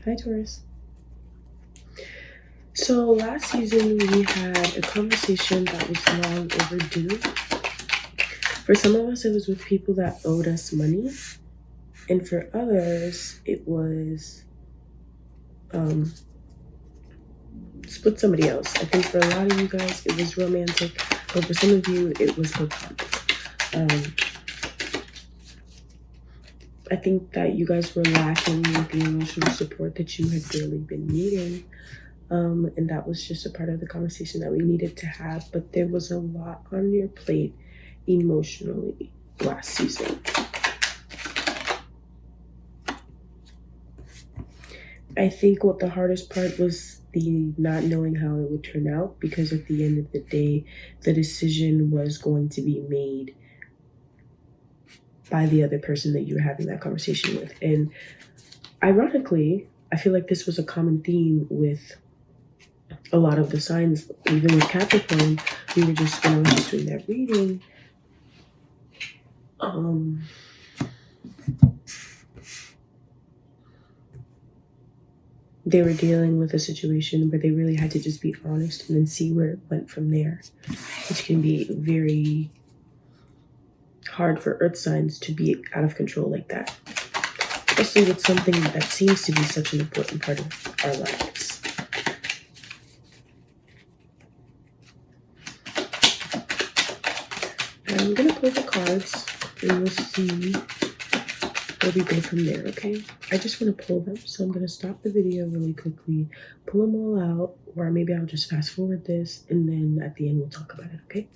Hi, Taurus. So last season we had a conversation that was long overdue. For some of us, it was with people that owed us money. And for others, it was with somebody else. I think for a lot of you guys, it was romantic. But for some of you, it was platonic. I think that you guys were lacking the emotional support that you had really been needing. And that was just a part of the conversation that we needed to have. But there was a lot on your plate emotionally last season. I think what the hardest part was the not knowing how it would turn out, because at the end of the day, the decision was going to be made by the other person that you were having that conversation with. And ironically, I feel like this was a common theme with a lot of the signs. Even with Capricorn, when I was just doing that reading, they were dealing with a situation where they really had to just be honest and then see where it went from there, which can be very hard for earth signs to be out of control like that, especially with something that seems to be such an important part of our lives. I'm gonna pull the cards and we'll see where we go from there, okay? I just want to pull them, so I'm gonna stop the video really quickly, pull them all out, or maybe I'll just fast forward this and then at the end we'll talk about it, okay?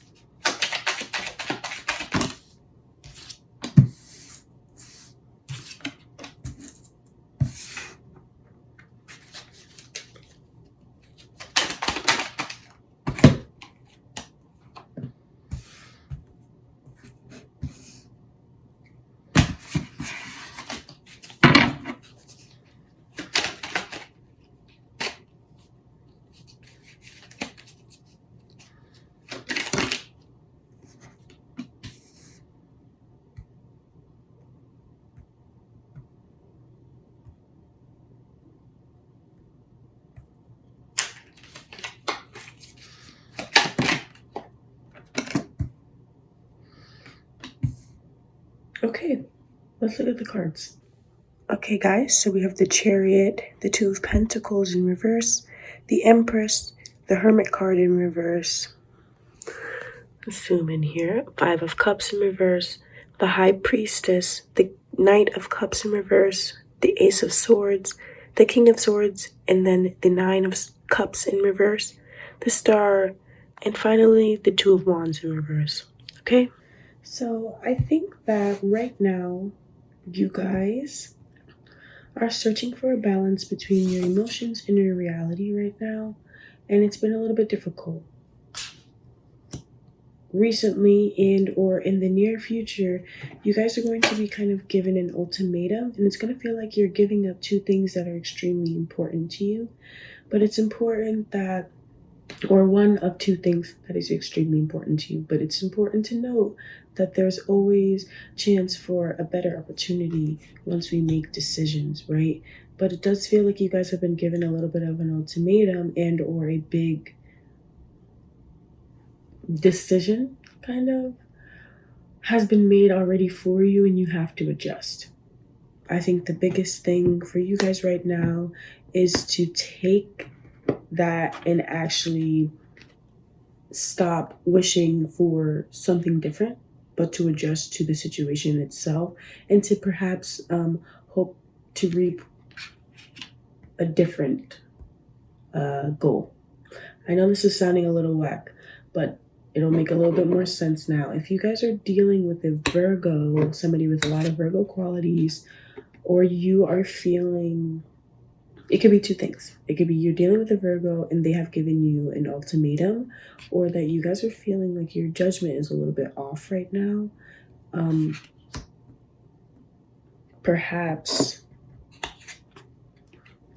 Okay, let's look at the cards. Okay, guys, so we have the Chariot, the Two of Pentacles in reverse, the Empress, the Hermit card in reverse. Let's zoom in here. Five of Cups in reverse, the High Priestess, the Knight of Cups in reverse, the Ace of Swords, the King of Swords, and then the Nine of Cups in reverse, the Star, and finally the Two of Wands in reverse. Okay? So I think that right now, you guys are searching for a balance between your emotions and your reality right now, and it's been a little bit difficult. Recently and or in the near future, you guys are going to be kind of given an ultimatum, and it's going to feel like you're giving up two things that are extremely important to you. But it's important that, or one of two things that is extremely important to you, but it's important to note that there's always chance for a better opportunity once we make decisions, right? But it does feel like you guys have been given a little bit of an ultimatum and or a big decision kind of has been made already for you, and you have to adjust. I think the biggest thing for you guys right now is to take that and actually stop wishing for something different, but to adjust to the situation itself, and to perhaps hope to reap a different goal. I know this is sounding a little whack, but it'll make a little bit more sense now. If you guys are dealing with a Virgo, somebody with a lot of Virgo qualities, or you are feeling, it could be two things. It could be you're dealing with a Virgo and they have given you an ultimatum, or that you guys are feeling like your judgment is a little bit off right now. Perhaps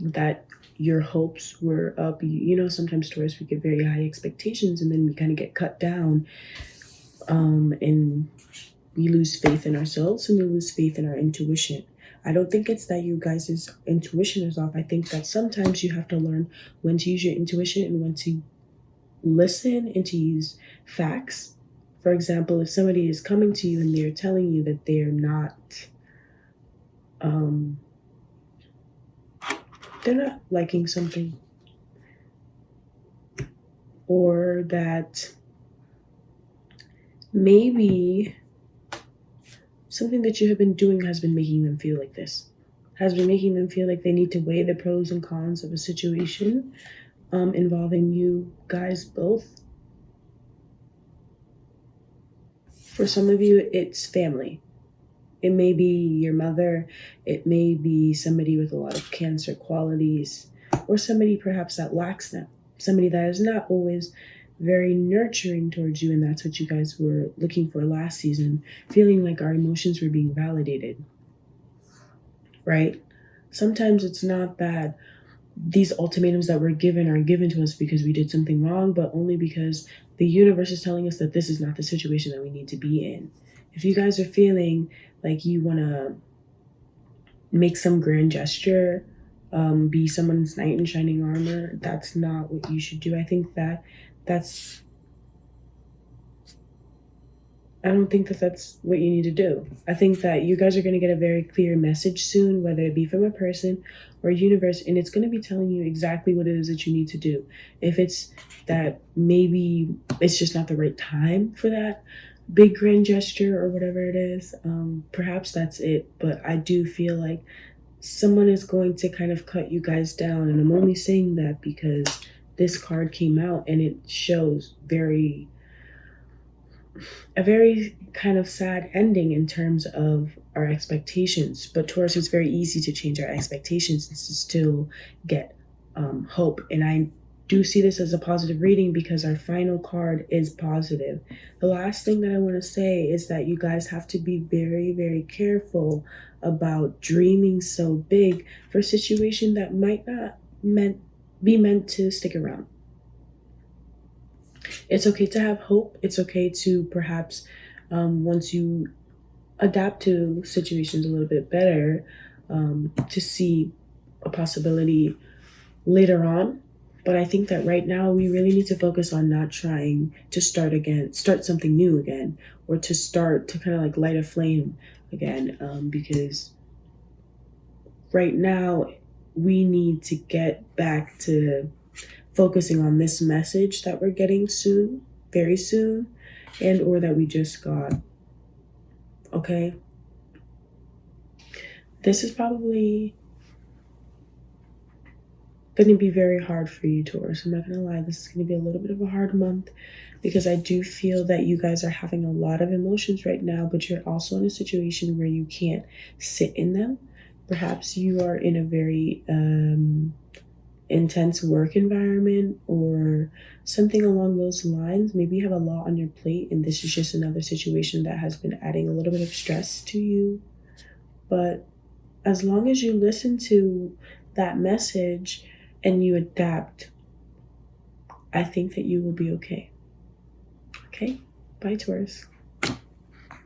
that your hopes were up. You know, sometimes Taurus, we get very high expectations and then we kind of get cut down, and we lose faith in ourselves and we lose faith in our intuition. I don't think it's that you guys' intuition is off. I think that sometimes you have to learn when to use your intuition and when to listen and to use facts. For example, if somebody is coming to you and they're telling you that they're not liking something, or that maybe something that you have been doing has been making them feel like this, has been making them feel like they need to weigh the pros and cons of a situation involving you guys both. For some of you, it's family. It may be your mother, it may be somebody with a lot of Cancer qualities, or somebody perhaps that lacks them, somebody that is not always very nurturing towards you, and that's what you guys were looking for last season, feeling like our emotions were being validated, right? Sometimes it's not that these ultimatums that we're given are given to us because we did something wrong, but only because the universe is telling us that this is not the situation that we need to be in. If you guys are feeling like you want to make some grand gesture, be someone's knight in shining armor, that's not what you should do. I don't think that that's what you need to do. I think that you guys are going to get a very clear message soon, whether it be from a person or a universe, and it's going to be telling you exactly what it is that you need to do. If it's that maybe it's just not the right time for that big grand gesture or whatever it is, perhaps that's it. But I do feel like someone is going to kind of cut you guys down, and I'm only saying that because this card came out and it shows a very kind of sad ending in terms of our expectations. But Taurus, it's very easy to change our expectations and to still get hope. And I do see this as a positive reading because our final card is positive. The last thing that I want to say is that you guys have to be very, very careful about dreaming so big for a situation that might not be meant to stick around. It's okay to have hope. It's okay to perhaps, once you adapt to situations a little bit better, to see a possibility later on. But I think that right now we really need to focus on not trying to start something new again, or to kind of like light a flame again, because right now we need to get back to focusing on this message that we're getting soon, very soon, and or that we just got. Okay? This is probably going to be very hard for you, Taurus. I'm not going to lie. This is going to be a little bit of a hard month because I do feel that you guys are having a lot of emotions right now, but you're also in a situation where you can't sit in them. Perhaps you are in a very intense work environment or something along those lines. Maybe you have a lot on your plate and this is just another situation that has been adding a little bit of stress to you. But as long as you listen to that message and you adapt, I think that you will be okay. Okay? Bye, Taurus.